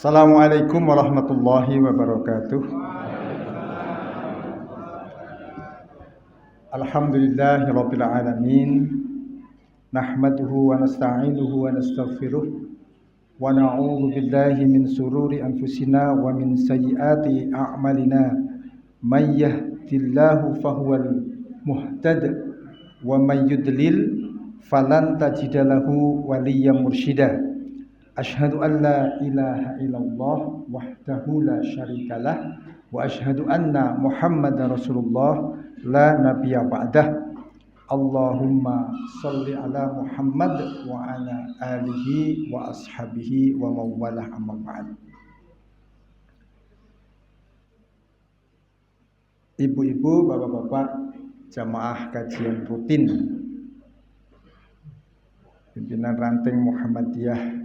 Assalamualaikum warahmatullahi wabarakatuh. Alhamdulillahirabbil alamin. Nahmaduhu wa nasta'inuhu wa nastaghfiruh wa na'udzu billahi min sururi anfusina wa min sayyiati a'malina. May yahdihillahu fahuwal muhtad wa may yudlil falan tajida lahu waliyyan mursyida. Asyhadu an la ilaha illallah wahdahu la syarikalah wa asyhadu anna Muhammadar Rasulullah la nabiyya ba'dah. Allahumma shalli ala Muhammad wa ala alihi wa ashabihi wa mawalah amma ba'd. Ibu-ibu, bapak-bapak, jamaah kajian rutin pimpinan ranting Muhammadiyah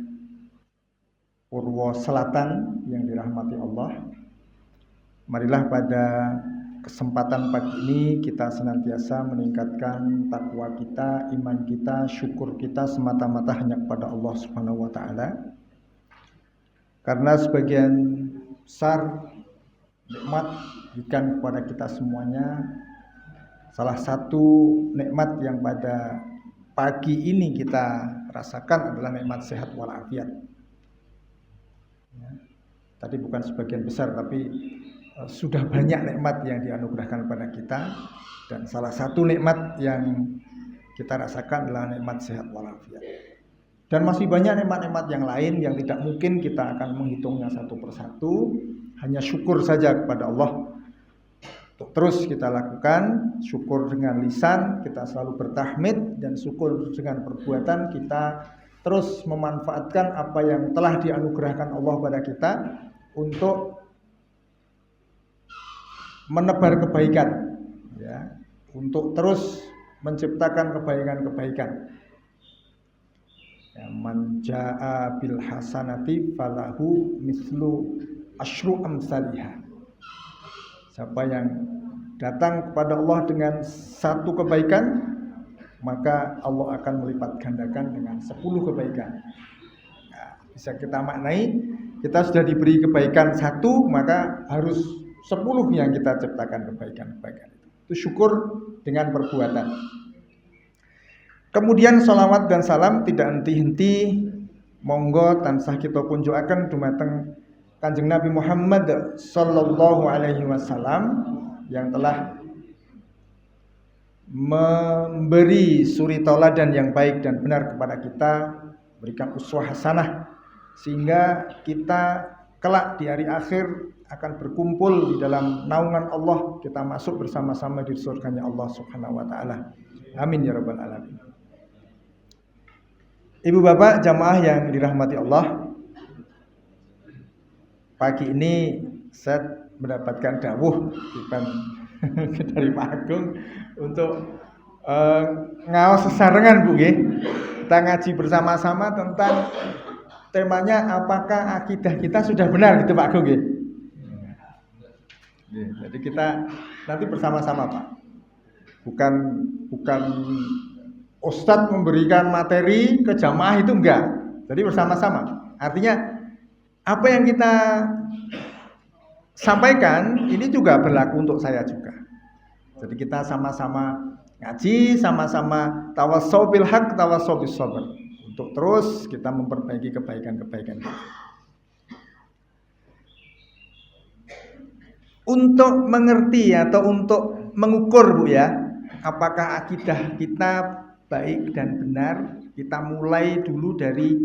Purwo Selatan yang dirahmati Allah. Marilah pada kesempatan pagi ini kita senantiasa meningkatkan takwa kita, iman kita, syukur kita semata-mata hanya kepada Allah Subhanahu wa taala. Karena sebagian besar nikmat diberikan kepada kita semuanya. Salah satu nikmat yang pada pagi ini kita rasakan adalah nikmat sehat walafiat. Ya. Tadi bukan sebagian besar, tapi sudah banyak nikmat yang dianugerahkan kepada kita, dan salah satu nikmat yang kita rasakan adalah nikmat sehat walafiat. Dan masih banyak nikmat-nikmat yang lain yang tidak mungkin kita akan menghitungnya satu persatu. Hanya syukur saja kepada Allah. Untuk terus kita lakukan syukur dengan lisan, kita selalu bertahmid, dan syukur dengan perbuatan kita terus memanfaatkan apa yang telah dianugerahkan Allah pada kita untuk menebar kebaikan, ya, untuk terus menciptakan kebaikan-kebaikan. Ya, man jaa bil hasanati falahu mislu asyru amsalihah. Siapa yang datang kepada Allah dengan satu kebaikan, maka Allah akan melipat gandakan dengan 10 kebaikan. Nah, bisa kita maknai, kita sudah diberi kebaikan 1, maka harus 10 yang kita ciptakan kebaikan-kebaikan itu. Itu syukur dengan perbuatan. Kemudian sholawat dan salam tidak henti-henti, monggo tansah kita kunjukaken dumateng Kanjeng Nabi Muhammad sallallahu alaihi wasallam yang telah memberi suri tauladan yang baik dan benar kepada kita, berikan uswah hasanah, sehingga kita kelak di hari akhir akan berkumpul di dalam naungan Allah, kita masuk bersama-sama di surganya Allah Subhanahu wa taala. Amin ya rabbal alamin. Ibu bapak jamaah yang dirahmati Allah, pagi ini saya mendapatkan dawuh dari Pak Agung untuk ngaos sesarengan Bu nggih. Kita ngaji bersama-sama tentang temanya apakah akidah kita sudah benar gitu Pak Agung nggih. Jadi kita nanti bersama-sama Pak. Bukan Ustadz memberikan materi ke jamaah itu enggak. Jadi bersama-sama. Artinya apa yang kita sampaikan ini juga berlaku untuk saya juga. Jadi kita sama-sama ngaji, sama-sama tawassaw bil haq, tawassaw bis sabr, untuk terus kita memperbaiki kebaikan-kebaikan kita. Untuk mengerti atau untuk mengukur Bu ya, apakah akidah kita baik dan benar, kita mulai dulu dari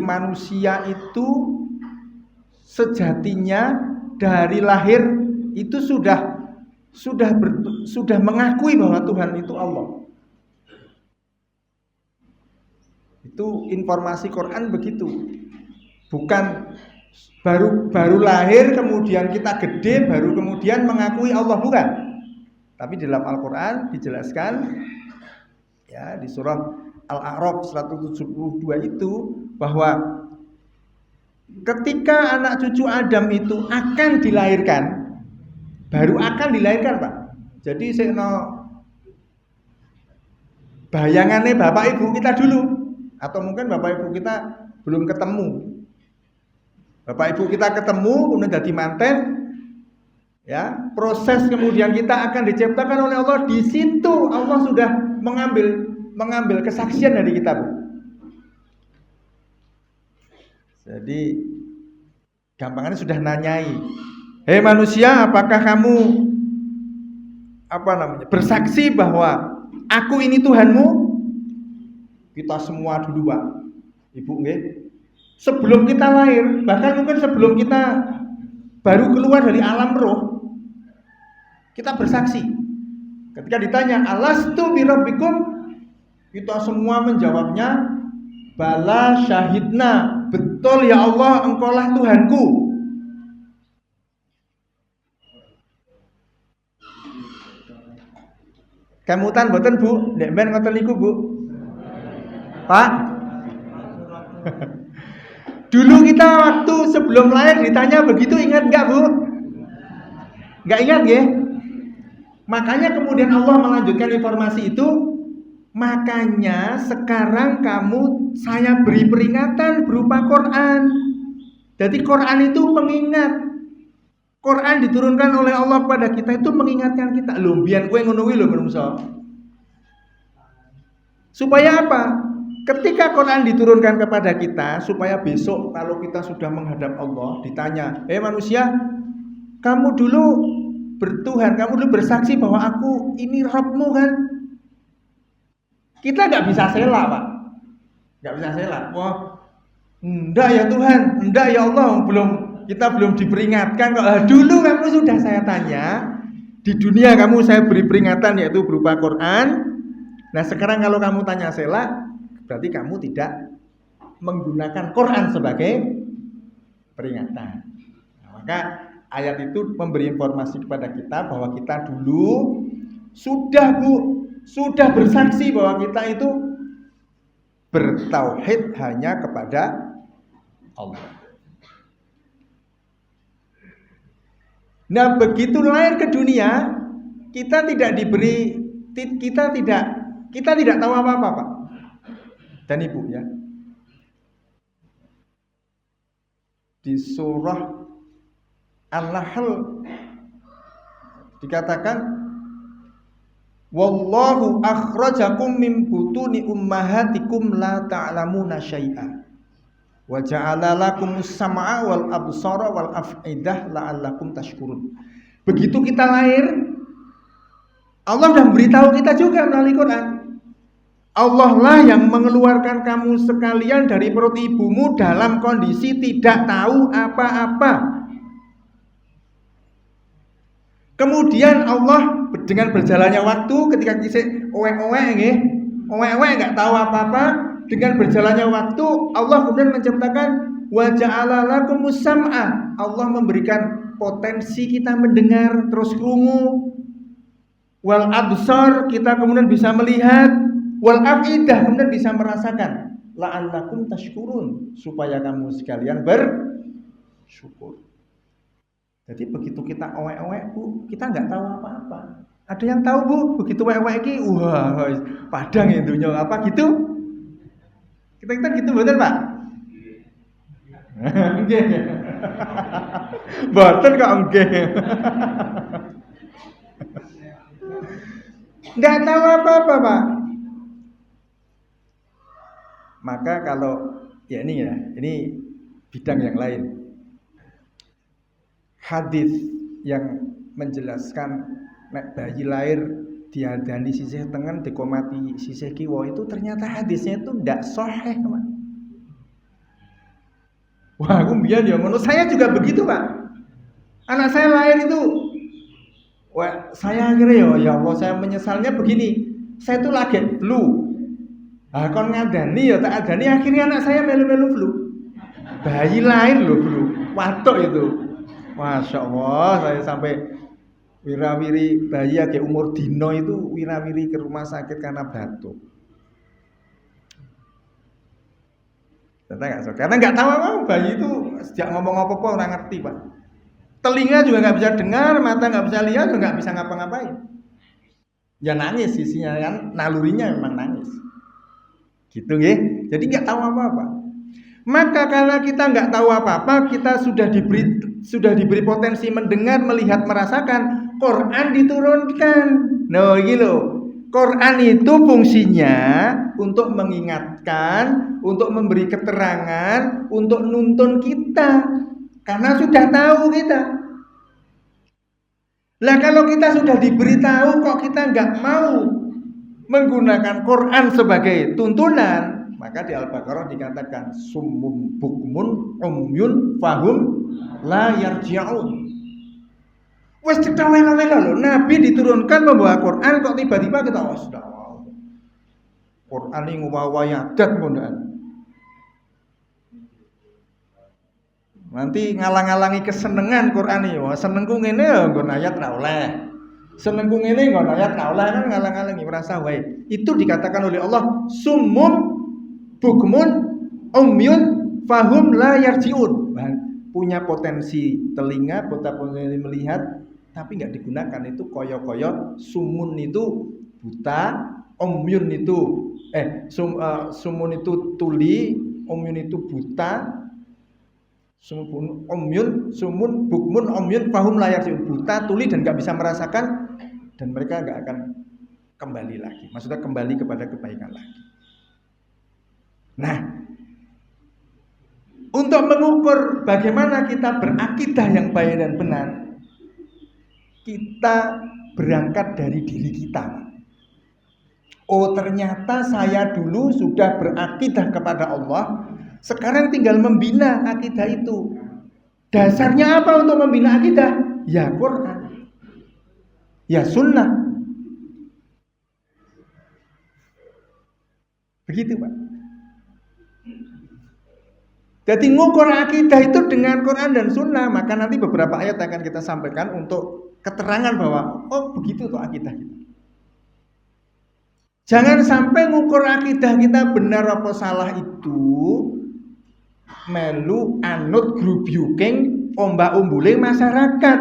manusia itu sejatinya dari lahir itu sudah mengakui bahwa Tuhan itu Allah. Itu informasi Quran begitu. Bukan baru lahir kemudian kita gede baru kemudian mengakui Allah, bukan. Tapi dalam Al-Qur'an dijelaskan ya di surah Al-A'raf 172 itu bahwa ketika anak cucu Adam itu akan dilahirkan, baru akan dilahirkan Pak. Jadi bayangannya bapak ibu kita dulu, atau mungkin bapak ibu kita belum ketemu. Bapak Ibu kita ketemu kemudian jadi manten, ya, proses kemudian kita akan diciptakan oleh Allah. Di situ Allah sudah mengambil kesaksian dari kita, Bu. Jadi gampangannya sudah nanyai, hei manusia, apakah kamu bersaksi bahwa aku ini Tuhanmu? Kita semua dulu, Pak Ibu, nggih. Sebelum kita lahir, bahkan mungkin sebelum kita baru keluar dari alam roh, kita bersaksi. Ketika ditanya, alastu birabbikum, kita semua menjawabnya, bala syahidna, betul ya Allah, engkaulah Tuhanku. Kemutan boten, Bu? Nek men ngoten niku, Bu. Pak. Dulu kita waktu sebelum lahir ditanya begitu, ingat enggak, Bu? Enggak ingat, nggih? Makanya kemudian Allah melanjutkan informasi itu. Makanya sekarang saya beri peringatan berupa Quran. Jadi Quran itu pengingat. Quran diturunkan oleh Allah kepada kita itu mengingatkan kita. Lho, biyen kowe ngono kuwi lho menungso. Supaya apa? Ketika Quran diturunkan kepada kita, supaya besok kalau kita sudah menghadap Allah ditanya, manusia, kamu dulu bertuhan, kamu dulu bersaksi bahwa aku ini Rabbmu kan? Kita nggak bisa sela, Pak. Nggak bisa sela. Wah, enggak ya Tuhan, enggak ya Allah, kita belum diperingatkan kok. Dulu kamu sudah saya tanya, di dunia saya beri peringatan yaitu berupa Quran. Nah sekarang kalau kamu tanya sela, berarti kamu tidak menggunakan Quran sebagai peringatan. Nah, maka ayat itu memberi informasi kepada kita bahwa kita dulu sudah bersaksi bahwa kita itu bertauhid hanya kepada Allah. Nah, begitu lahir ke dunia, kita tidak tahu apa-apa, Pak dan Ibu, ya. Di surah An-Nahl dikatakan, wallahu akhrajakum min butuni ummahatikum la ta'lamuna syai'a wa ja'ala lakumus sam'a wal absara wal af'idah la'allakum tashkurun. Begitu kita lahir, Allah sudah memberitahu kita juga melalui Quran. Allah lah yang mengeluarkan kamu sekalian dari perut ibumu dalam kondisi tidak tahu apa-apa. Kemudian Allah dengan berjalannya waktu ketika kisah owek-owek nggak tahu apa-apa, dengan berjalannya waktu Allah kemudian menciptakan wa ja'ala lakumus sam'a. Allah memberikan potensi kita mendengar terus krungu, wal absar kita kemudian bisa melihat, wal afidah kemudian bisa merasakan, la'allakum tashkurun supaya kamu sekalian bersyukur. Jadi begitu kita owek-owek, Bu, kita nggak tahu apa-apa. Ada yang tahu, Bu, begitu owek-owek iki, wah, padang itu nyoba apa gitu? Kita gitu betul, Pak? Nggih. Betul kok nggih. Nggak tahu apa-apa, Pak. Maka kalau ini bidang yang lain. Hadis yang menjelaskan nek bayi lahir diadani sisih tengen dikomati sisih kiwa itu ternyata hadisnya itu ndak sahih, Pak. Wah, aku mbiyen ya ngono, saya juga begitu, Pak. Anak saya lahir itu, wah, saya akhirnya ya Allah, saya menyesalnya begini. Saya itu lagi flu. Ah, kon ngadani ya tak adani, akhirnya anak saya melu-melu flu. Bayi lahir loh flu. Watuk itu. Masya Allah, saya sampai wirawiri bayi agak umur dino itu wirawiri ke rumah sakit karena batuk. Karena nggak tahu apa bayi itu sejak ngomong apa-apa orang ngerti, Pak. Telinga juga nggak bisa dengar, mata nggak bisa lihat, juga nggak bisa ngapa-ngapain. Ya nangis isinya kan, nalurinya memang nangis. Gitu nggih. Jadi nggak tahu apa-apa. Maka karena kita nggak tahu apa-apa, kita sudah diberi potensi mendengar, melihat, merasakan. Quran diturunkan. Nah, gitu. Quran itu fungsinya untuk mengingatkan, untuk memberi keterangan, untuk nuntun kita. Karena sudah tahu kita. Lah kalau kita sudah diberitahu kok kita nggak mau menggunakan Quran sebagai tuntunan, maka di Al-Baqarah dikatakan summum bukmun umyun fahum la yarji'un. Wes cetha-wela-wela lho, Nabi diturunkan membawa Quran kok tiba-tiba kita sudah wow. Quran ini nguwawayadat ngono. Nanti ngalang-alangi kesenengan Quran iki. Wah, senengku ngene ya nggon ayat ra oleh. Senengku ngene nggon ayat ra oleh kan ngalang-alangi merasa wae. Itu dikatakan oleh Allah summum bukmun umyun fahum la yarjiun. Punya potensi telinga, potensi melihat, tapi nggak digunakan. Itu koyo-koyo. Sumun itu buta, umyun itu sumun itu tuli, umyun itu buta. Sumun bukmun umyun fahum la yarjiun, buta, tuli dan nggak bisa merasakan, dan mereka nggak akan kembali lagi. Maksudnya kembali kepada kebaikan lagi. Nah, untuk mengukur bagaimana kita berakidah yang baik dan benar, kita berangkat dari diri kita. Oh, ternyata saya dulu sudah berakidah kepada Allah, sekarang tinggal membina akidah itu. Dasarnya apa untuk membina akidah? Ya Quran, ya Sunnah. Begitu, Pak. Jadi ngukur akidah itu dengan Quran dan Sunnah. Maka nanti beberapa ayat akan kita sampaikan untuk keterangan bahwa oh begitu tuh akidah kita. Jangan sampai ngukur akidah kita benar apa salah itu melu anut grubyuking ombak-umbuling masyarakat.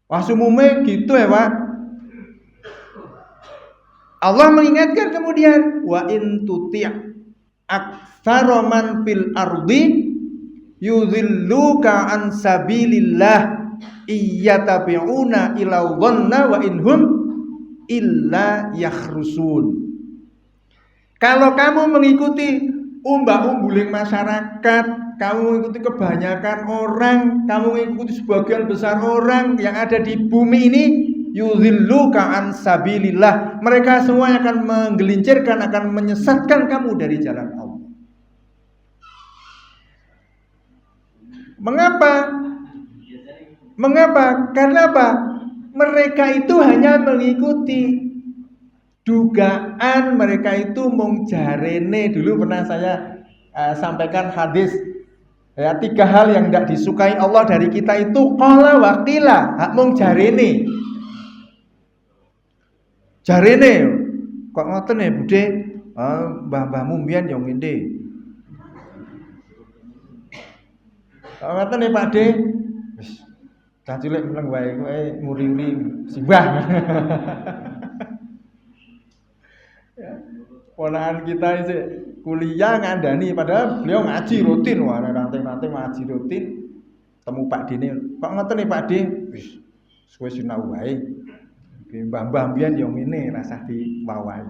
Wah umume gitu ya Pak. Allah mengingatkan kemudian wa in tuti' aktsara man fil ardi yudhilluka an sabilillah iyyatabi'una ila dhanna wa inhum illa yakhrusun. Kalau kamu mengikuti umbak-umbuling masyarakat, kamu mengikuti kebanyakan orang, kamu mengikuti sebagian besar orang yang ada di bumi ini, yudhilluka an sabilillah, mereka semua akan menggelincirkan, akan menyesatkan kamu dari jalan Allah. Mengapa? Karena apa? Mereka itu hanya mengikuti dugaan, mereka itu mung jarene. Dulu pernah saya sampaikan hadis ya, 3 hal yang tidak disukai Allah dari kita itu qala wa qila, mung jarene. Jarene kok ngoten ya Bude, mbah-mbahmu mbiyen yo ngene. Kok ngoten ya Pak De. Wis cah cilik meneng wae kowe nguri-uri simbah. Ponakan kita isi kuliah ngandani padahal beliau ngaji rutin, wah ranting-ranting ngaji rutin. Temu Pak Dene, kok ngoten nih Pak De? Wis kowe sinau wae. Mbah-mbah mbiyen yo ngene rasah diwawahi.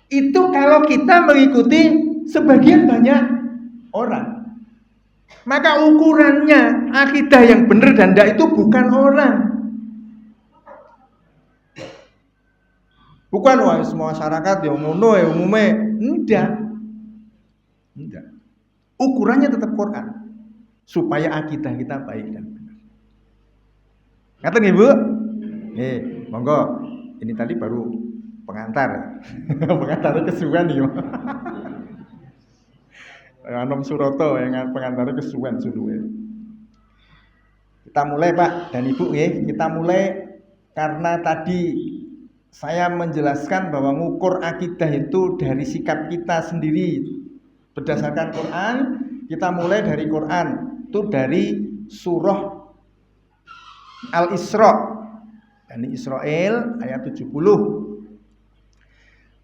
Itu kalau kita mengikuti sebagian banyak orang. Maka ukurannya akidah yang benar dan enggak itu bukan orang. Bukan wah semua masyarakat yang ngono ya umumnya, enggak. Ukurannya tetap Quran supaya akidah kita baik dan benar. Ngaten Ibu? Monggo. Ini tadi baru pengantar. Pengantarnya kesuwen iki. Anom Suroto yang pengantarnya kesuwen suduwe. Kita mulai Pak dan Ibu nggih. Kita mulai karena tadi saya menjelaskan bahwa ngukur akidah itu dari sikap kita sendiri berdasarkan Quran. Kita mulai dari Quran, itu dari surah Al-Isra, Bani Israel ayat 70.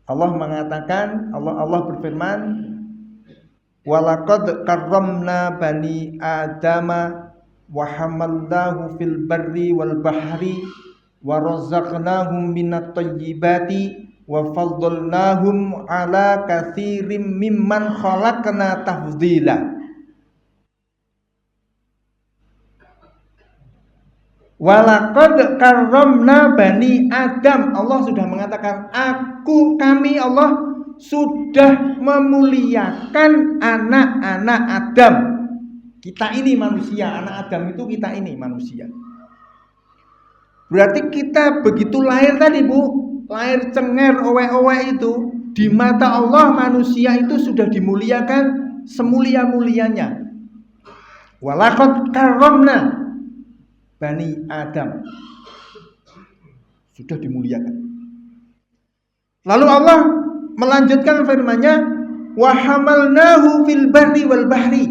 Allah mengatakan, Allah berfirman, walaqad karramna bani adama wa hamalnahu fil barri wal bahri wa razaqnahum minat thayyibati wa faddalnahum ala katsirin mimman khalaqna tafdila. Walaqad karramna bani Adam. Allah sudah mengatakan, kami Allah sudah memuliakan anak-anak Adam. Kita ini manusia, anak Adam itu kita ini manusia. Berarti kita begitu lahir tadi Bu, lahir cenger owek-owek itu, di mata Allah manusia itu sudah dimuliakan semulia-mulianya. Walaqad karramna bani Adam, sudah dimuliakan. Lalu Allah melanjutkan firman-Nya, wa hamalnahu fil barri wal bahri.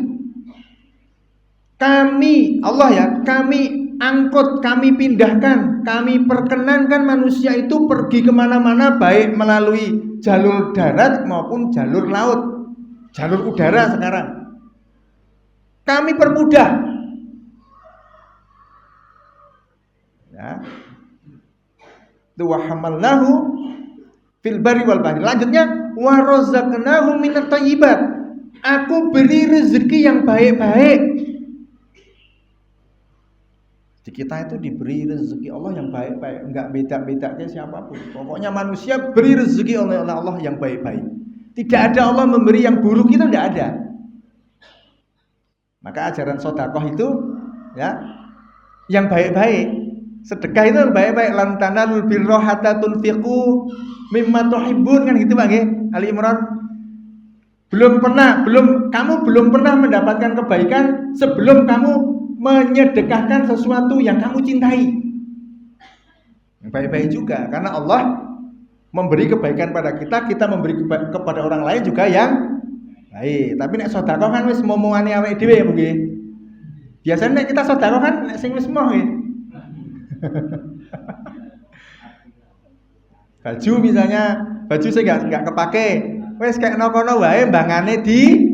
Kami, Allah ya, kami angkut, kami pindahkan, kami perkenankan manusia itu pergi kemana-mana, baik melalui jalur darat maupun jalur laut, jalur udara sekarang. Kami permudah. Ya. Wa hamalnahu fil barri wal bahri. Lanjutnya, wa razaqnahum minat thayyibat. Aku beri rezeki yang baik-baik. Di kita itu diberi rezeki Allah yang baik-baik, enggak beda-beda ke siapapun. Pokoknya manusia beri rezeki oleh Allah yang baik-baik. Tidak ada Allah memberi yang buruk, itu enggak ada. Maka ajaran sedekah itu ya yang baik-baik. Sedekah itu baik-baik, lan tanalul birra hatta tunfiqu mimma tuhibbun, kan gitu Bang nggih. Ali Imran. Kamu belum pernah mendapatkan kebaikan sebelum kamu menyedekahkan sesuatu yang kamu cintai. Baik-baik juga, karena Allah memberi kebaikan pada kita, kita memberi kepada orang lain juga yang baik. Tapi nek sedekah kan wis momongane awake dhewe ya Bu nggih. Biasanya nek kita sedekah kan nek sing wis moh nggih. Baju misalnya, baju saya nggak kepake, wes kayak kono wae mbangane di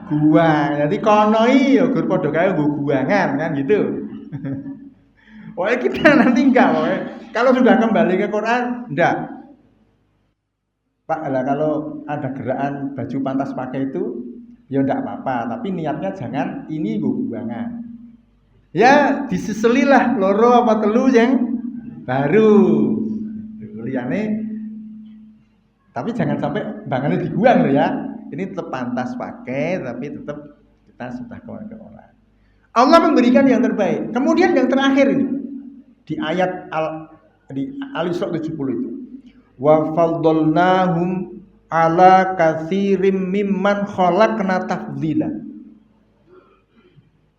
buang. Jadi kono iyo gur podo kae nggo buangan kan gitu. Wah kita nanti enggak, kalau sudah kembali ke Quran, enggak. Pak, lah kalau ada gerakan baju pantas pakai itu, ya enggak apa-apa, tapi niatnya jangan ini nggo buangan. Ya diseselilah loro apa telu yang baru liyane, tapi jangan sampai bangannya dibuang loh ya. Ini tetap pantas pakai, tapi tetap kita sudah ke orang. Allah memberikan yang terbaik. Kemudian yang terakhir ini di ayat Al-Isra 70 itu, wa faddalnahum ala katsirim mimman khalaqna tafdila.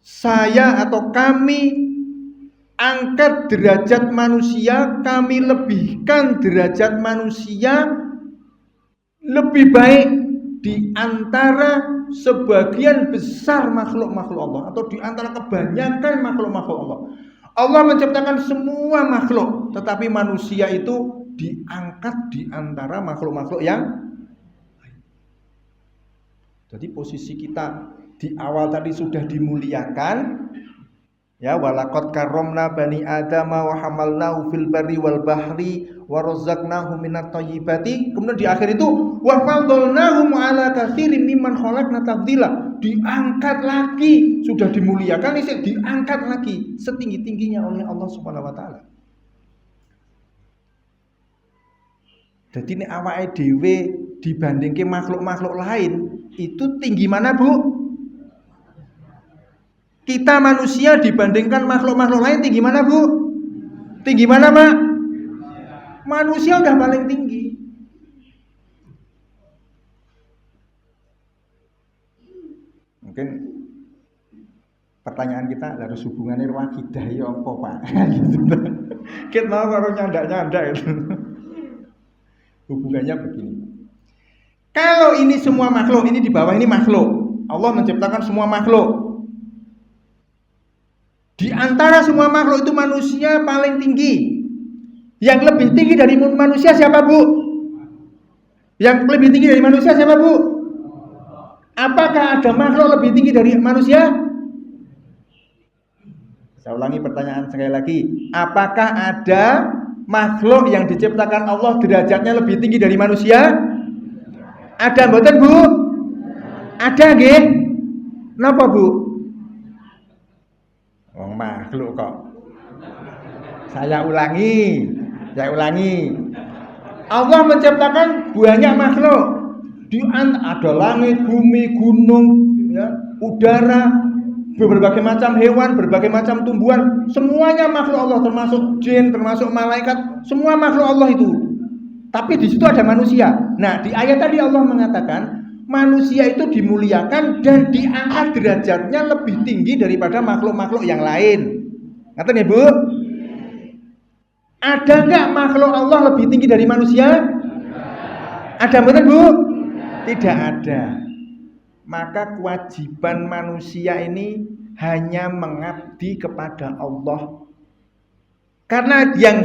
Saya atau kami angkat derajat manusia, kami lebihkan derajat manusia lebih baik di antara sebagian besar makhluk-makhluk Allah, atau di antara kebanyakan makhluk-makhluk Allah. Allah menciptakan semua makhluk, tetapi manusia itu diangkat di antara makhluk-makhluk yang lain. Jadi posisi kita di awal tadi sudah dimuliakan. Ya, walaqad karramna bani adama wa hamalnahu fil barri wal bahri wa razaqnahum minat thayyibati. Kemudian di akhir itu wa faddalnahum ala katsirin mimman khalaqna tafdila. Diangkat lagi, sudah dimuliakan, ini diangkat lagi setinggi-tingginya oleh Allah Subhanahu wa taala. Jadi nek awake dhewe dibandingke makhluk-makhluk lain, itu tinggi mana, Bu? Kita manusia dibandingkan makhluk-makhluk lain tinggi mana, Bu? Tinggi mana, Pak? Manusia udah paling tinggi. Mungkin pertanyaan kita harus hubungannya wakidah ya apa, Pak? Kita mau kalau nyandak-nyandak itu. Hubungannya begini. Kalau ini semua makhluk, ini di bawah ini makhluk. Allah menciptakan semua makhluk. Di antara semua makhluk itu manusia paling tinggi. Yang lebih tinggi dari manusia siapa, Bu? Yang lebih tinggi dari manusia siapa, Bu? Apakah ada makhluk lebih tinggi dari manusia? Saya ulangi pertanyaan sekali lagi. Apakah ada makhluk yang diciptakan Allah derajatnya lebih tinggi dari manusia? Ada mboten, Bu? Ada nggih? Napa, Bu? Wong makhluk kok. Saya ulangi. Allah menciptakan banyak makhluk. Ada langit, bumi, gunung, ya, udara, berbagai macam hewan, berbagai macam tumbuhan, semuanya makhluk Allah, termasuk jin, termasuk malaikat, semua makhluk Allah itu. Tapi di situ ada manusia. Nah, di ayat tadi Allah mengatakan manusia itu dimuliakan dan diangkat derajatnya lebih tinggi daripada makhluk-makhluk yang lain. Ngerti ya, Bu? Ada nggak makhluk Allah lebih tinggi dari manusia? Ada betul, Bu? Tidak ada. Maka kewajiban manusia ini hanya mengabdi kepada Allah. Karena yang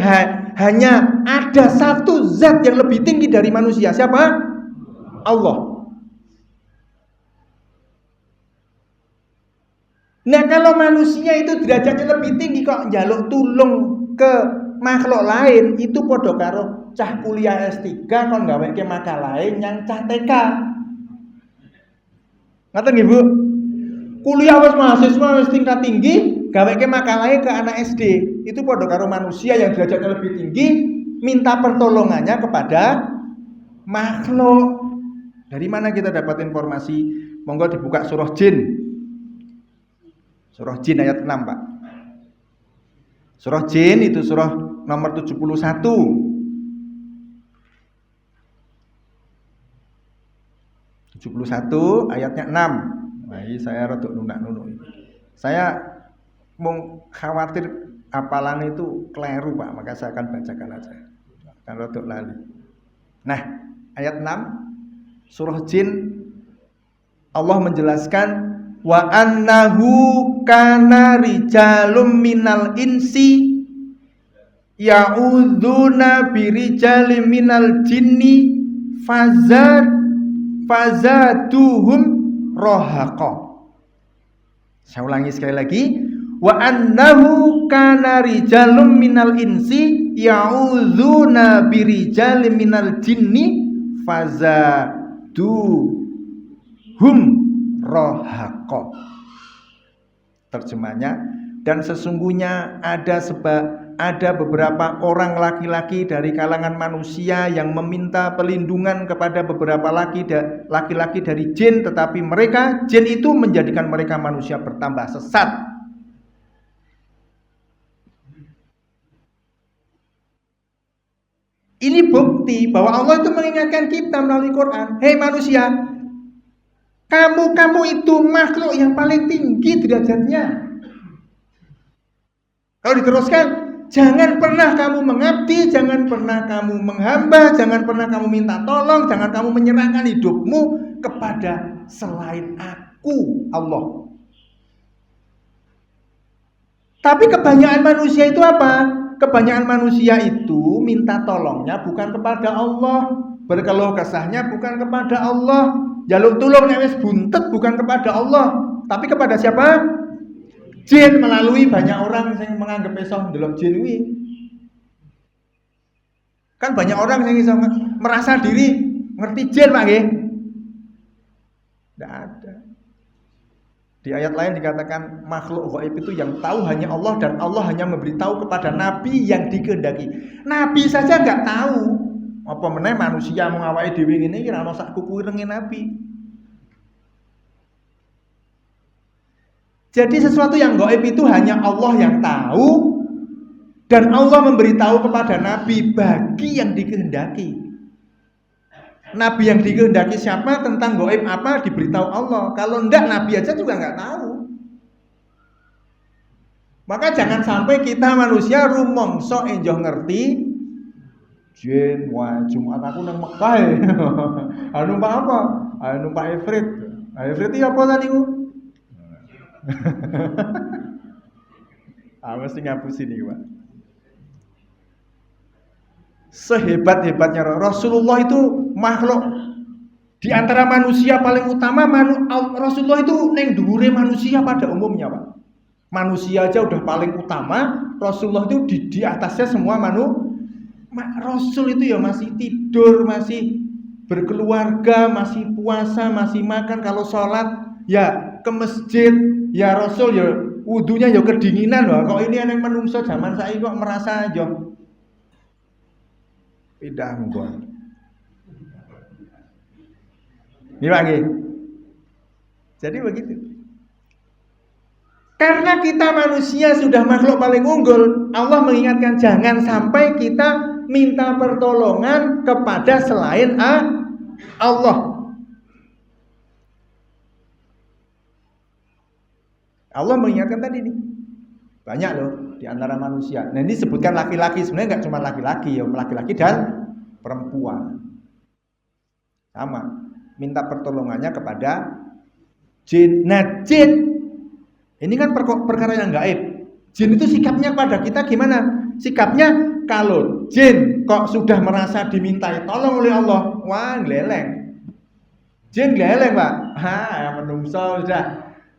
hanya ada satu zat yang lebih tinggi dari manusia. Siapa? Allah. Nah, kalau manusia itu derajatnya lebih tinggi kok njaluk tulung ke makhluk lain, itu podo karo cah kuliah S3 kon gaweke makalahe yang cah TK. Ngaten nggih, Bu? Kuliah wis mahasiswa wis tingkat tinggi, gaweke makalahe ke anak SD. Itu podo karo manusia yang derajatnya lebih tinggi minta pertolongannya kepada makhluk. Dari mana kita dapat informasi? Monggo dibuka surah Jin. Surah Jin ayat 6, Pak. Surah Jin itu surah nomor 71. 71 ayatnya 6. Nah, ini saya rodok nunak-nunuk. Saya mau khawatir hafalan itu keliru, Pak, maka saya akan bacakan aja. Kan rodok lali. Nah, ayat 6 surah Jin Allah menjelaskan wa annahu kana rijalum minal insi ya'udzuna birijalim minal jinni fazaduhum rohaqa. Saya ulangi sekali lagi. Wa annahu kana rijalum minal insi ya'udzuna birijalim minal jinni fazaduhum rohaqa. Terjemahnya, dan sesungguhnya ada beberapa orang laki-laki dari kalangan manusia yang meminta perlindungan kepada beberapa laki-laki dari jin, tetapi jin itu menjadikan mereka manusia bertambah sesat. Ini bukti bahwa Allah itu mengingatkan kita melalui Quran. Hei manusia, kamu itu makhluk yang paling tinggi derajatnya. Kalau diteruskan, jangan pernah kamu mengabdi, jangan pernah kamu menghamba, jangan pernah kamu minta tolong, jangan kamu menyerahkan hidupmu kepada selain aku, Allah. Tapi kebanyakan manusia itu apa? Kebanyakan manusia itu minta tolongnya bukan kepada Allah, berkeluh kesahnya bukan kepada Allah, jaluk tulung nek wis buntet bukan kepada Allah, tapi kepada siapa? Jin, melalui banyak orang yang menganggap iso ndelok jin kuwi. Kan banyak orang yang iso merasa diri ngerti jin, Pak nggih. Tidak ada. Di ayat lain dikatakan makhluk gaib itu yang tahu hanya Allah, dan Allah hanya memberitahu kepada nabi yang dikehendaki. Nabi saja nggak tahu, apa meneh manusia mau ngawake dhewe ngene iki ora ono sak kuku irenge nabi. Jadi sesuatu yang gaib itu hanya Allah yang tahu, dan Allah memberitahu kepada nabi bagi yang dikehendaki. Nabi yang dikehendaki siapa tentang gaib apa diberitahu Allah. Kalau enggak, nabi aja juga enggak tahu. Maka jangan sampai kita manusia rumongso enjoh ngerti jin, wah Jumat aku nang Mekah. Numpak apa? Numpak Ifrit. Ifrit iki apa tadi ku? Mesti ngapusi nih, Pak. Sehebat-hebatnya Rasulullah itu makhluk di antara manusia paling utama Rasulullah itu neng dhuwure manusia pada umumnya, Pak. Manusia aja udah paling utama, Rasulullah itu di atasnya semua Rasul itu ya masih tidur, masih berkeluarga, masih puasa, masih makan. Kalau sholat ya ke masjid, ya Rasul ya wudunya ya kedinginan loh. Kok ini yang menungso zaman saya kok merasa aja pindah nggon. Ini lagi. Jadi begitu. Karena kita manusia sudah makhluk paling unggul, Allah mengingatkan jangan sampai kita minta pertolongan kepada selain Allah. Allah mengingatkan tadi nih. Banyak loh di antara manusia. Nah, ini sebutkan laki-laki, sebenarnya nggak cuma laki-laki ya, laki-laki dan perempuan. Sama. Minta pertolongannya kepada jin. Nah, jin ini kan perkara yang gaib. Jin itu sikapnya pada kita gimana? Sikapnya kalau jin kok sudah merasa dimintai tolong oleh Allah, wah gleleng. Jin gleleng, Pak. Menungso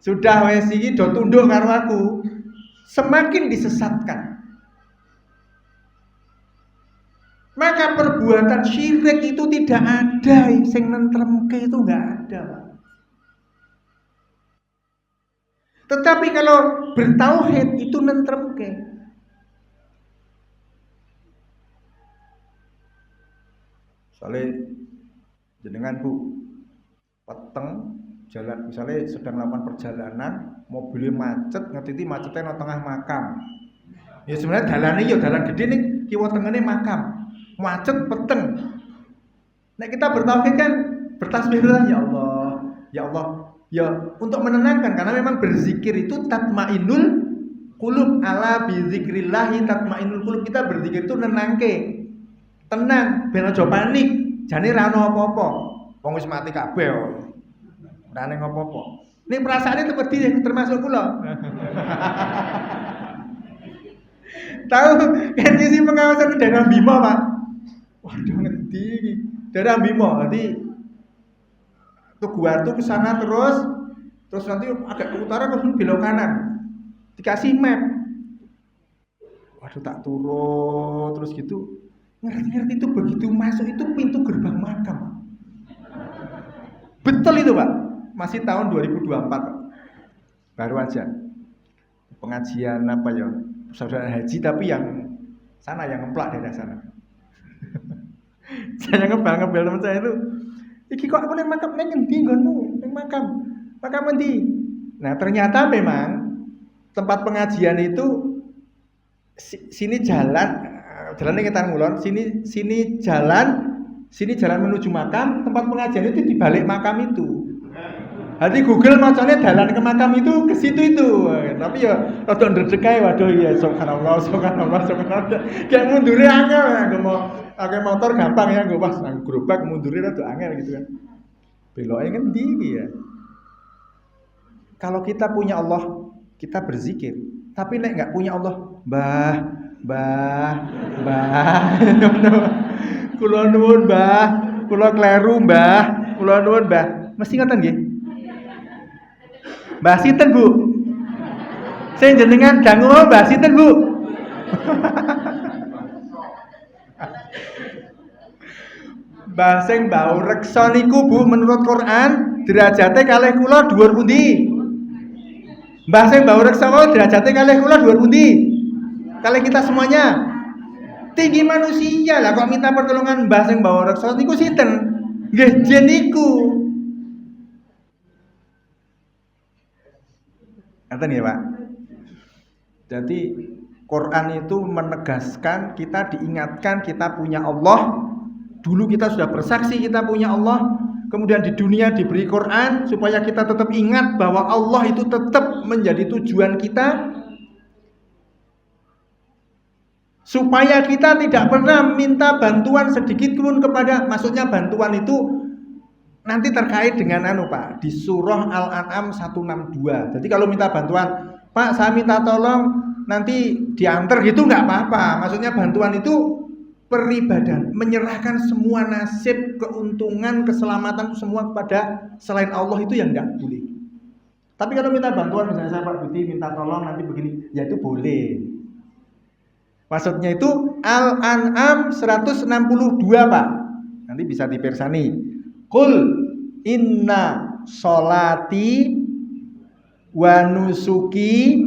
sudah wes iki do tunduk karo aku. Semakin disesatkan. Maka perbuatan syirik itu tidak ada, sing nentremke itu enggak ada, Pak. Tetapi kalau bertauhid itu nentremke. Misalnya jenengan Bu peteng jalan, misalnya sedang melakukan perjalanan, mobilnya macet, ngerti macetnya di tengah makam. Ya sebenarnya dalane ya dalan gede nih, kiwa tengene makam. Macet peteng. Nek kita bertauhid kan bertasbihlah ya Allah, ya Allah, ya untuk menenangkan karena memang berzikir itu tatmainul qulub, ala bi zikrillahi tatmainul qulub. Kita berzikir itu nenangke, tenang, ben aja panik, jane ra ono apa-apa. Wong wis mati kabeh kok. Ora ning apa-apa. Ning perasaane seperti termasuk kula. Tahu kan sisi pengawasan daerah Bima, Pak. Waduh ngendi daerah Bima, nanti Tuguartu ke sana terus nanti agak ke utara terus belok kanan. Dikasih map. Waduh tak turun terus gitu. Ngerti itu begitu masuk itu pintu gerbang makam. Betul itu, Pak. Masih tahun 2024, Pak. Baru aja. Pengajian apa ya? Saudara haji tapi yang sana yang ngeplak daerah sana. Saya ngebel teman saya itu. Iki kok aku nang makam nang endi nggonmu? Nang makam. Makam endi? Nah, ternyata memang tempat pengajian itu sini jalannya Ngetan Ngulon, sini jalan menuju makam, tempat pengajian itu di balik makam itu. Hati Google macamnya jalan ke makam itu ke situ itu. Tapi ya rada ndredeg ae, waduh ya subhanallah. Kayak mundure angel ya, mau pakai motor gampang ya, gue pas nang gerobak mundure rada angel gitu kan. Beloke ngendi iki ya? Kalau kita punya Allah, kita berzikir. Tapi nek enggak punya Allah, Mbah. Kula nuwun, Mbah. Kula kleru, Mbah. Kula nuwun, Mbah. Mesti ngoten nggih? Mbah sinten, Bu? Sing jenengan dangu Mbah sinten, Bu? Mbah sing mbau reksa niku, Bu, menurut Quran derajate kalih kula dhuwur pundi? Mbah sing mbau reksa kula derajate kalih kula dhuwur pundi? Kalih kita semuanya tinggi manusia lah, kok minta pertolongan mbah sing mbau reksa niku sinten? Nggih, jin niku. Ngaten ya, Pak. Jadi Quran itu menegaskan, kita diingatkan kita punya Allah. Dulu kita sudah bersaksi kita punya Allah. Kemudian di dunia diberi Quran supaya kita tetap ingat bahwa Allah itu tetap menjadi tujuan kita. Supaya kita tidak pernah minta bantuan sedikit pun kepada, maksudnya bantuan itu nanti terkait dengan Pak, di surah Al-An'am 162. Jadi kalau minta bantuan, Pak saya minta tolong nanti diantar gitu nggak apa-apa. Maksudnya bantuan itu Peribadahan, menyerahkan semua nasib, keuntungan, keselamatan semua kepada selain Allah itu yang enggak boleh. Tapi kalau minta bantuan, misalnya saya Pak Budi minta tolong nanti begini, ya itu boleh. Maksudnya itu Al-An'am 162 Pak. Nanti bisa dipersani. Qul inna sholati wa nusuki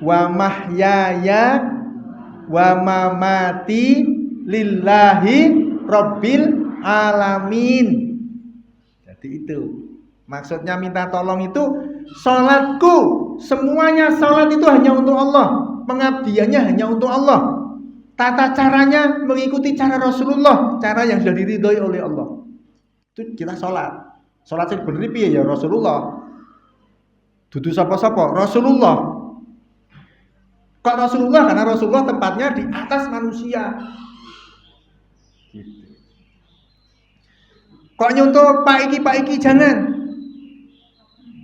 wa mahyaya wa mamati lillahi rabbil alamin. Jadi itu maksudnya minta tolong itu sholatku, semuanya sholat itu hanya untuk Allah, pengabdiannya hanya untuk Allah, tata caranya mengikuti cara Rasulullah, cara yang sudah diridhoi oleh Allah. Itu kita sholat sing bener piye ya Rasulullah, dudu sapa-sapa Rasulullah. Kok Rasulullah? Karena Rasulullah tempatnya di atas manusia. Gitu. Kok nyontoh Pak Iki jangan.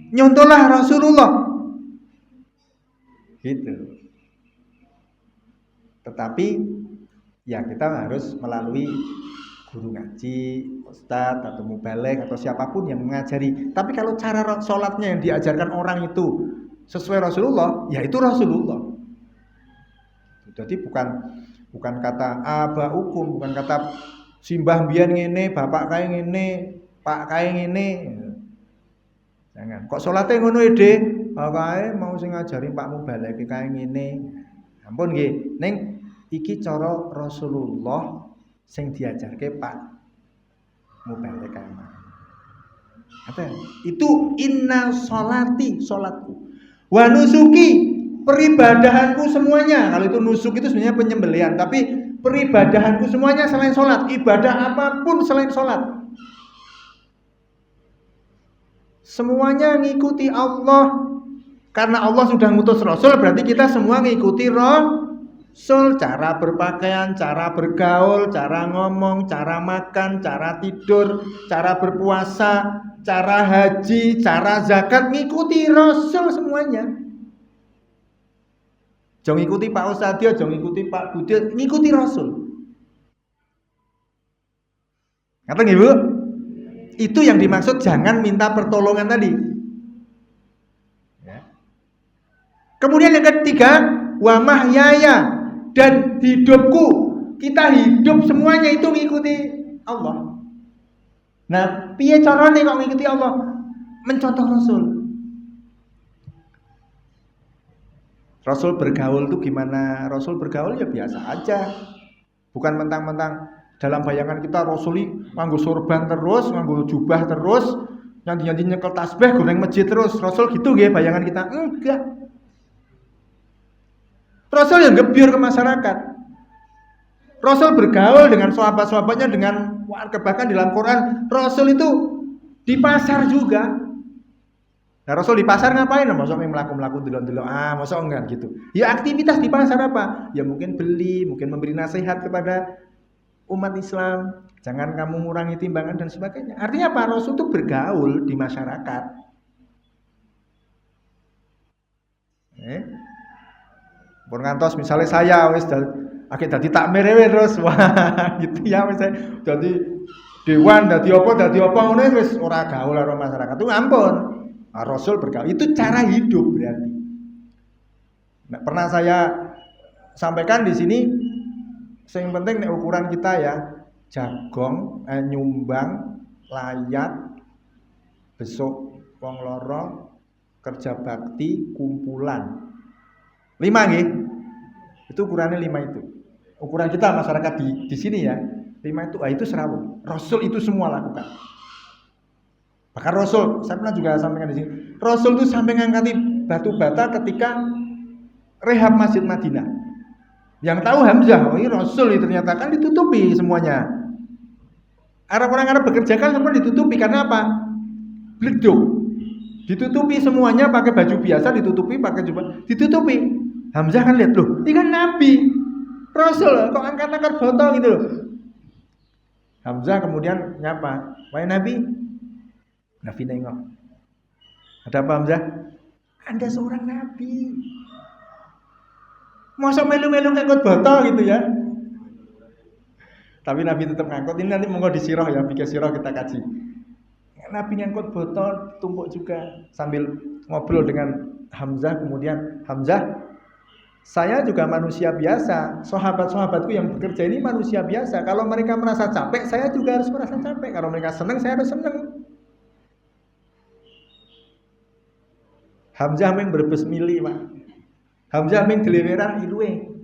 Nyontohlah Rasulullah. Gitu. Tetapi ya kita harus melalui guru ngaji, ustadz atau mubaligh atau siapapun yang mengajari. Tapi kalau cara sholatnya yang diajarkan orang itu sesuai Rasulullah, ya itu Rasulullah. Jadi bukan kata abaukum, bukan kata simbah mbiyen ngene, bapak kae ngene, pak kae ngene. Jangan. Kok salate ngono e, Dik? Kae mau sing ngajari Pak Mubaligh kae ngene. Ampun nggih, ning iki cara Rasulullah sing diajarke Pak Mubaligh kae. Apa? Itu inna sholati, salatku. Wa nusuki, peribadahanku semuanya. Kalau itu nusuk itu sebenarnya penyembelihan, tapi peribadahanku semuanya selain sholat, ibadah apapun selain sholat, semuanya ngikuti Allah. Karena Allah sudah ngutus Rasul, berarti kita semua ngikuti Rasul. Cara berpakaian, cara bergaul, cara ngomong, cara makan, cara tidur, cara berpuasa, cara haji, cara zakat, ngikuti Rasul semuanya. Jangan ngikuti Pak Ustadz, jangan ngikuti Pak Budi, ngikuti Rasul. Kata nggih Bu? Itu yang dimaksud jangan minta pertolongan tadi. Ya. Kemudian yang ketiga, wa mahyaya, dan hidupku. Kita hidup semuanya itu ngikuti Allah. Nah, piye carane kok ngikuti Allah? Mencontoh Rasul. Rasul bergaul itu gimana? Rasul bergaul ya biasa aja. Bukan mentang-mentang dalam bayangan kita Rasuli nganggo sorban terus, nganggo jubah terus, nyanyi-nyanyi nyekel tasbih, goreng masjid terus. Rasul gitu nggih bayangan kita? Enggak. Rasul yang gebyur ke masyarakat. Rasul bergaul dengan sahabat-sahabatnya, dengan warga, bahkan di dalam Quran Rasul itu di pasar juga. Nah, Rasul di pasar ngapain? Masa melaku-melaku delok-delok. Masa enggak gitu. Ya aktivitas di pasar apa? Ya mungkin beli, mungkin memberi nasihat kepada umat Islam. Jangan kamu mengurangi timbangan dan sebagainya. Artinya apa? Rasul itu bergaul di masyarakat. Pun ngantos misalnya saya wis akhirnya dadi takmir terus wah gitu ya misalnya dadi dewan dadi apa ngono wis ora gaul karo masyarakat. Itu ampun. Rasul bergaul itu cara hidup berarti. Nah, pernah saya sampaikan di sini, yang penting nek ukuran kita ya jagong, nyumbang, layat, besok wong loro, kerja bakti, kumpulan. 5 nggih. Itu ukurannya 5 itu. Ukuran kita masyarakat di sini ya. 5 itu itu serawung. Rasul itu semua lakukan. Bahkan Rasul, saya pernah juga sampaikan di sini. Rasul itu sampai ngangkati batu bata ketika rehab Masjid Madinah. Yang tahu Hamzah, ini Rasul ternyata kan ditutupi semuanya. Orang Arab bekerja kan semua ditutupi karena apa? Bleduk. Ditutupi semuanya pakai baju biasa, ditutupi pakai jubah, ditutupi. Hamzah kan lihat loh, ini kan Nabi, Rasul, kok angkat-angkat botol gitu loh. Hamzah kemudian nyapa, wahai Nabi. Nabi nengok. Ada apa Hamzah? Anda seorang Nabi. Masa melu-melu ngangkut botol gitu ya? Tapi Nabi tetap ngangkut. Ini nanti monggo di sirah ya, bikin sirah kita kaji. Nabi ngangkut botol tumpuk juga sambil ngobrol dengan Hamzah. Kemudian Hamzah, saya juga manusia biasa. Sahabat-sahabatku yang bekerja ini manusia biasa. Kalau mereka merasa capek, saya juga harus merasa capek. Kalau mereka senang, saya harus senang. Hamzah ming berbes mili, Pak. Hamzah ming deliveran iluwe.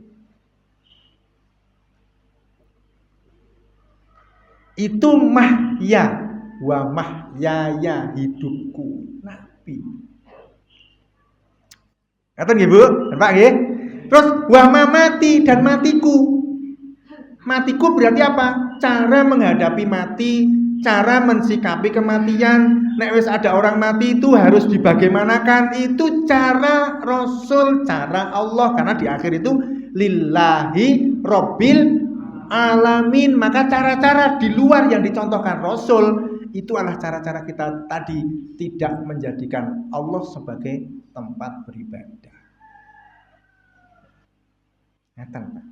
Itu mahya wa mahyaya hidupku Nabi. Ngaten nggih, Bu? Dan Pak nggih. Terus wa mamati dan matiku. Matiku berarti apa? Cara menghadapi mati, cara mensikapi kematian. Nek wis ada orang mati itu harus dibagaimanakan. Itu cara Rasul, cara Allah. Karena di akhir itu lillahi rabbil alamin. Maka cara-cara di luar yang dicontohkan Rasul itu adalah cara-cara kita tadi tidak menjadikan Allah sebagai tempat beribadah. Ngeten, Pak.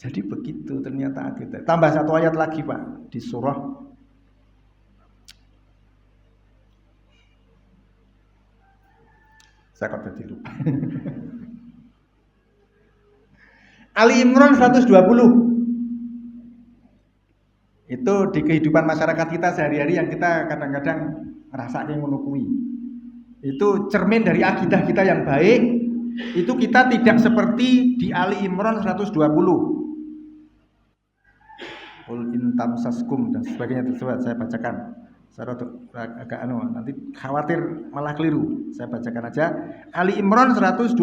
Jadi begitu ternyata kita. Tambah satu ayat lagi, Pak, di surah saya kok tadi lupa. Ali Imran 120. Itu di kehidupan masyarakat kita sehari-hari yang kita kadang-kadang ngerasa kayak menukui. Itu cermin dari akidah kita yang baik. Itu kita tidak seperti di Ali Imran 120. Qul in tamsaskum dan sebagainya tersebut saya bacakan. Saya agak nanti khawatir malah keliru. Saya bacakan aja. Ali Imran 120.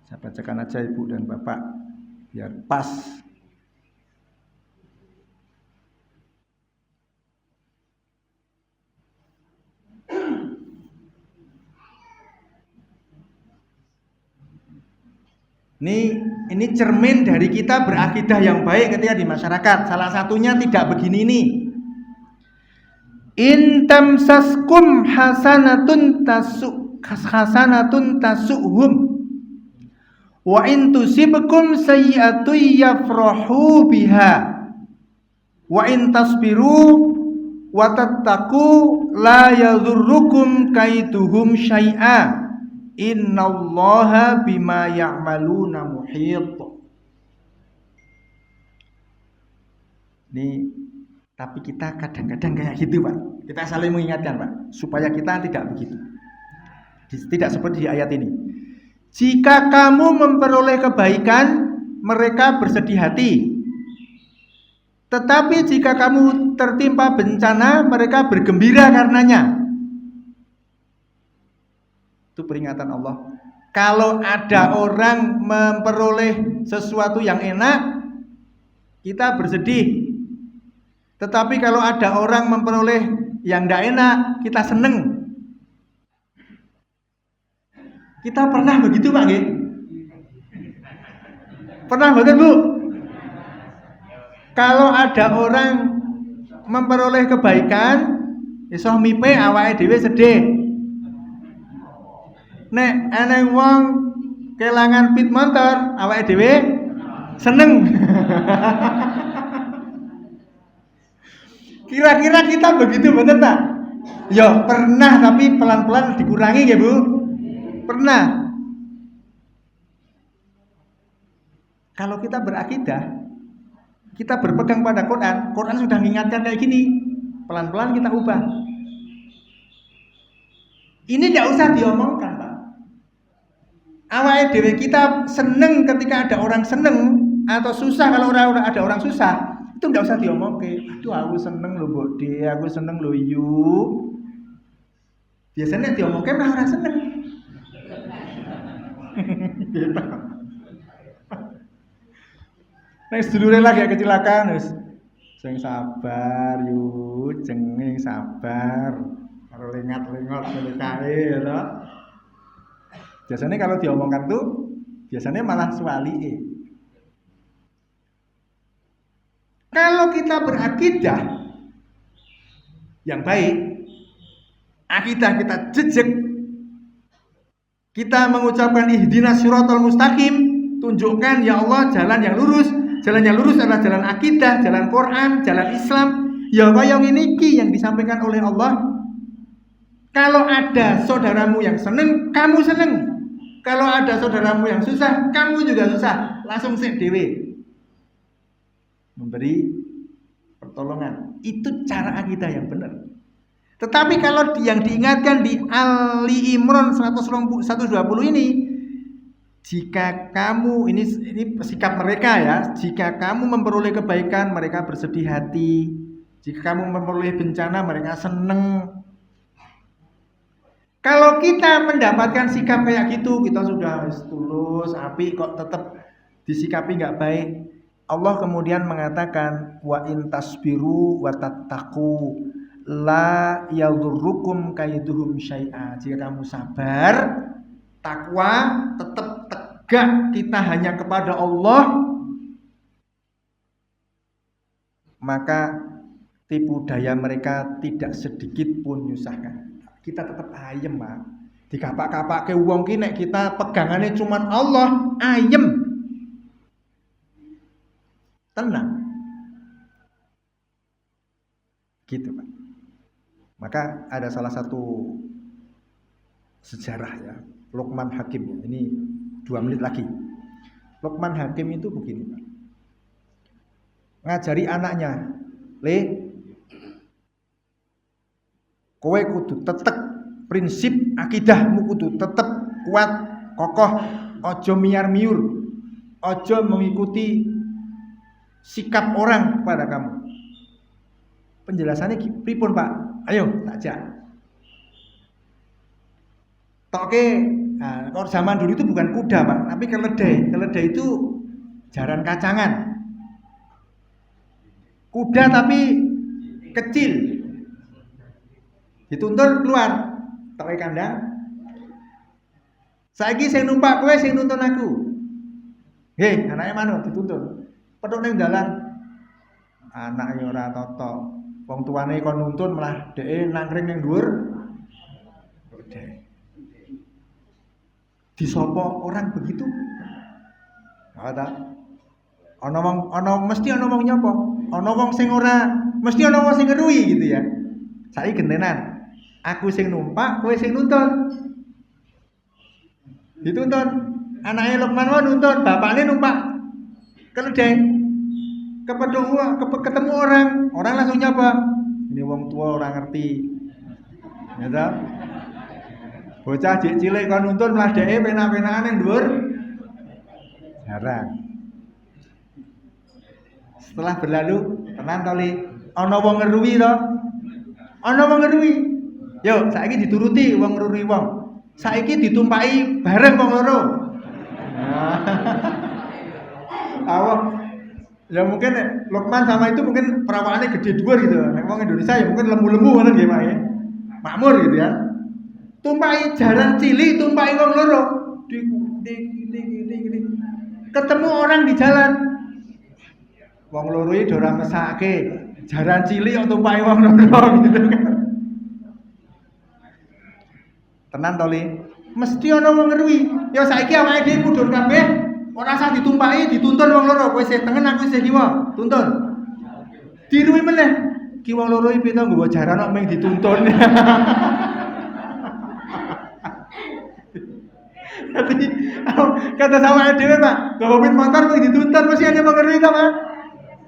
Saya bacakan aja Ibu dan Bapak biar pas. Ini cermin dari kita berakidah yang baik ketika di masyarakat. Salah satunya tidak begini nih. In tamsaskum hasanatun tasuhum wa in tusibkum sayyi'atun yafrahu biha wa in tasbiru wa tattaqu la yadhurrukum kaiduhum syai'a innallaha bima ya'maluna muhit. Nih, tapi kita kadang-kadang kayak gitu, Pak. Kita saling mengingatkan, Pak, supaya kita tidak begitu. Tidak seperti di ayat ini. Jika kamu memperoleh kebaikan, mereka bersedih hati. Tetapi jika kamu tertimpa bencana, mereka bergembira karenanya. Itu peringatan Allah. Kalau ada orang memperoleh sesuatu yang enak, kita bersedih. Tetapi kalau ada orang memperoleh yang tidak enak, kita seneng. Kita pernah begitu, Pak nggih? Pernah betul, Bu? Kalau ada orang memperoleh kebaikan, iso mipe awake dhewe sedih. Nek eneng wong kelangan pit motor, awake dhewe seneng. Kira-kira kita begitu bener tak? Ya pernah, tapi pelan-pelan dikurangi ya, Bu. Pernah. Kalau kita berakidah, kita berpegang pada Quran, Quran sudah mengingatkan kayak gini. Pelan-pelan kita ubah. Ini tidak usah diomongkan, Pak. Awalnya dhewe kita seneng ketika ada orang seneng, atau susah kalau ada orang susah, itu tidak usah diomongin. Aduh, aku seneng loh, Mbok De, aku seneng loh, yuk. Biasanya diomongin malah orang seneng. Gitu. Nek sedulure lagi kecelakaan wis sing sabar yuk, jenging sabar. Karo lengat-lengot ngene kae ya. Biasanya kalau diomongkan tuh biasanya malah suwalike. Kalau kita berakidah yang baik, akidah kita jejak, kita mengucapkan ihdinas siratal mustaqim, tunjukkan ya Allah jalan yang lurus. Jalan yang lurus adalah jalan akidah, jalan Quran, jalan Islam. Ya kaya ngene iki yang disampaikan oleh Allah. Kalau ada saudaramu yang seneng, kamu seneng. Kalau ada saudaramu yang susah, kamu juga susah. Langsung sik dhewe memberi pertolongan. Itu cara akidah yang benar. Tetapi kalau yang diingatkan di Ali Imran 120 ini, jika kamu ini sikap mereka ya, jika kamu memperoleh kebaikan mereka bersedih hati, jika kamu memperoleh bencana mereka seneng. Kalau kita mendapatkan sikap kayak gitu, kita sudah tulus, api kok tetap disikapi nggak baik. Allah kemudian mengatakan wa in tasbiru wa tattaqu la yadurrukum kaiduhum syai'a. Jika kamu sabar, takwa, tetap tegak kita hanya kepada Allah, maka tipu daya mereka tidak sedikit pun nyusahkan. Kita tetap ayem, Pak. Dikapak-kapak ke wong ki nek kita pegangannya cuman Allah, ayem. Tenang. Gitu, Pak. Maka ada salah satu sejarah ya, Luqman Hakim. Ini 2 menit lagi. Luqman Hakim itu begini, Pak. Ngajari anaknya, "Le, kowe kudu tetep prinsip akidahmu kudu tetep kuat, kokoh, ojo miar-miur, ojo mengikuti sikap orang kepada kamu." Penjelasannya pripun, Pak? Ayo, takjak. Toke, nah, kalau zaman dulu itu bukan kuda, Pak, tapi keledai. Keledai itu jaran kacangan. Kuda tapi kecil. Dituntun keluar, toke kandang. Saiki sing numpak kowe sing nuntun aku. Nggih, anake manut dituntun. Petuk ning dalan. Anake ora toto. Wong tuane kon nuntun malah dheke nangkring ning dhuwur. Disopo orang begitu? Ada. Mesti ana wong nyapa? Ana wong sing ora, mesti ana wong sing ngeruhi gitu ya. Saiki gentenan. Aku sing numpak, kowe sing nuntun. Dituntun. Anake Luqman wae nuntun, bapakne numpak keledai. Ketemu orang langsung nyapa. Ini wong tua orang ngerti. Ya ta? Bocah cilik kon nuntun malah dheke penak-penakan ning dhuwur. Jarang. Setelah berlalu, tenan to li, ana wong ngeruwi to? Ana wong ngeruwi. Yo, saiki dituruti wong ngeruwi wong. Saiki ditumpaki bareng wong loro. Awak ya mungkin Luqman sama itu mungkin perawakannya gede dhuwur gitu. Nek wong Indonesia ya mungkin lembu-lembu ngoten nggih, Pak ya. Makmur gitu ya. Tumpaki jaran cilik, tumpaki wong loro. Ketemu orang di jalan. Wong loro iki ora mesake. Jaran cilik kok tumpaki wong loro gitu kan. Tenan to, Li? Mesti ana wong ngeruwi. Ya saiki awake dhewe mudhun kabeh. Ora usah ditumpaki, dituntun wong loro. Kowe sing tengen, aku sing kiwa. Tuntun. Diruwi meneh. Ki wong loro iki piye to nggawa jaran kok mung dituntun. Jadi kata sama dhewe, Pak, nggawa pit motor mung dituntun mesti ana wong ngeruwi to, Pak.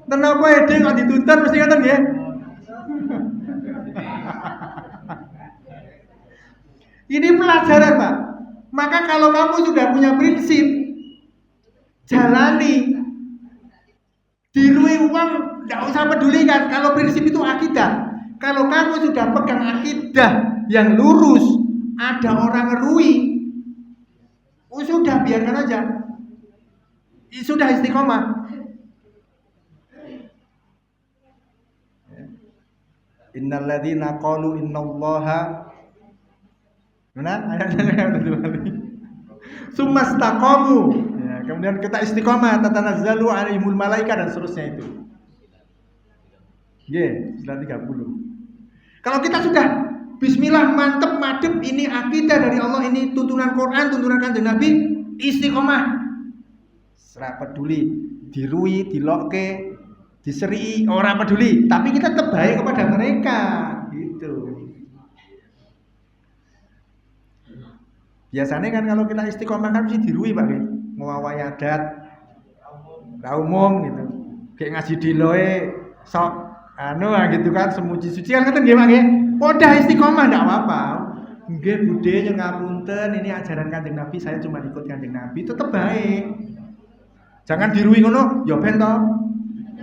Tenan apa dhewe kok dituntun mesti ngoten nggih. Ini pelajaran, Pak. Maka kalau kamu sudah punya prinsip, jalani. Dirui uang, tidak usah pedulikan. Kalau prinsip itu akidah. Kalau kamu sudah pegang akidah yang lurus, ada orang ngerui, sudah biarkan aja. Sudah istiqomah. Innal ladzina qalu innallaha benar ayatnya udah dibalik. Sumastaqamu. Ya, kemudian kita istiqomah, tatanazzalu alaihimul malaika dan seterusnya itu. Sudah 30. Kalau kita sudah Bismillah, mantep, madep, ini akidah dari Allah, ini tuntunan Quran, tuntunan Kanjeng Nabi, istiqomah. Ora peduli dirui, dilokke, diseri, ora peduli, tapi kita tetap baik kepada mereka, gitu. Biasanya kan kalau kita istiqomah kan mesti dirui Pak, ngawai adat, umum gitu. Kayak ngaji diloe, sok gitu kan, semuji-suci kan kata nggih Pak nggih. Podah istiqomah ndak apa-apa. Nggih budhe nyuwun ngapunten, ini ajaran Kanjeng Nabi, saya cuma ikut Kanjeng Nabi, tetap baik. Jangan dirui ngono, ya ben to.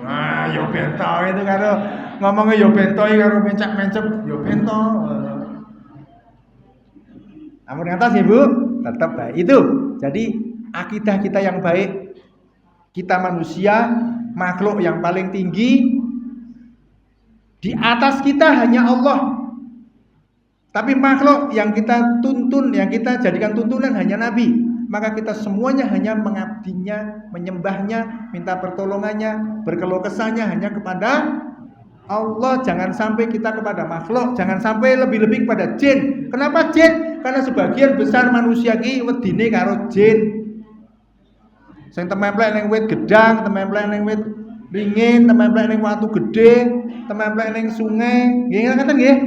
Wah, ya ben to itu karo ngomongnya ya ben to karo mencak-mencep, ya ben to. Namun atas Ibu, tetap baik. Itu. Jadi akidah kita yang baik. Kita manusia, makhluk yang paling tinggi. Di atas kita hanya Allah. Tapi makhluk yang kita tuntun, yang kita jadikan tuntunan hanya Nabi. Maka kita semuanya hanya mengabdinya, menyembahnya, minta pertolongannya, berkeluh kesahnya hanya kepada Allah. Jangan sampai kita kepada makhluk, jangan sampai lebih-lebih kepada jin. Kenapa jin? Karena sebagian besar manusia ki wedine karo jin. Sing tememplek ning wit gedang, tememplek ning wit ringin, tememplek ning watu gedhe, tememplek ning sungai. Nggih ngoten nggih.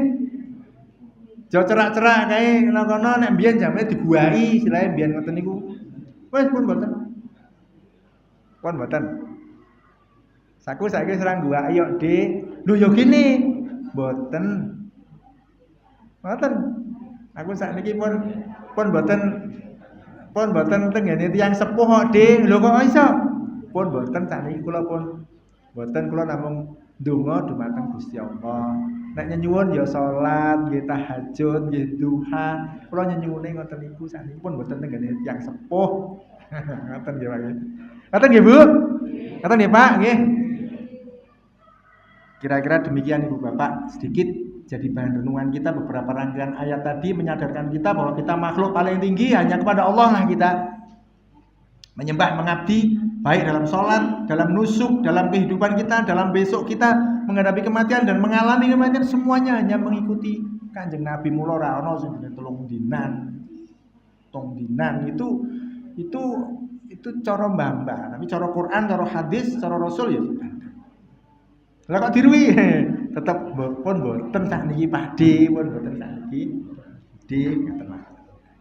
Jo cerak-cerak kae kono nek mbiyen jamane diguai, istilahnya mbiyen ngoten niku. Wis pun mboten. Pun mboten. Saku saiki serang guai yo, Dik. Lho yo gini. Mboten. Mboten. Aku sakniki pun mboten tengene tiyang sepuh kok, Dik. Lho kok iso? Pun mboten sakniki kula pun mboten, kula namung ndonga dumateng Gusti Allah. Nek nyuwun ya salat, nggih tahajud, nggih duha. Kula nyuwune ngoten niku sakniki pun mboten tengene tiyang sepuh. Ngoten nggih Pak. Ngoten nggih Bu? Ngoten nggih Pak, nggih. Kira-kira demikian Ibu Bapak, sedikit jadi bahan renungan kita beberapa rangkaian ayat tadi menyadarkan kita bahwa kita makhluk paling tinggi hanya kepada Allah lah kita. Menyembah, mengabdi, baik dalam sholat, dalam nusuk, dalam kehidupan kita, dalam besok kita menghadapi kematian dan mengalami kematian, semuanya hanya mengikuti Kanjeng Nabi. Mula ora ana sing tolong dinan. Tong dinan itu cara mbah-mbah, tapi cara Quran, cara hadis, cara Rasul ya sudah. Lah kok dirui tetep pun mboten sakniki Pakde, pun mboten sakniki Dik, ngoten Mas.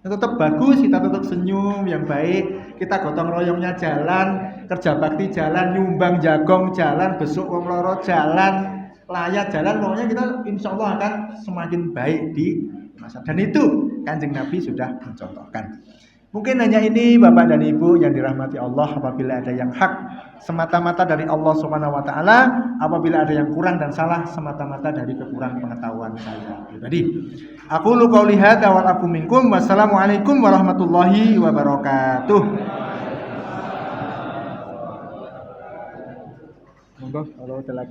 Tetap bagus, kita tetap senyum yang baik, kita gotong royongnya jalan, kerja bakti jalan, nyumbang jagong jalan, besuk wong loro jalan, layak jalan, pokoknya kita insya Allah akan semakin baik di masa. Dan itu Kanjeng Nabi sudah mencontohkan. Mungkin hanya ini Bapak dan Ibu yang dirahmati Allah, apabila ada yang hak semata-mata dari Allah Subhanahu wa taala, apabila ada yang kurang dan salah semata-mata dari kekurangan pengetahuan saya pribadi. Aku lu qauli hadza wa afu minkum. Wassalamualaikum warahmatullahi wabarakatuh. Monggo kalau telat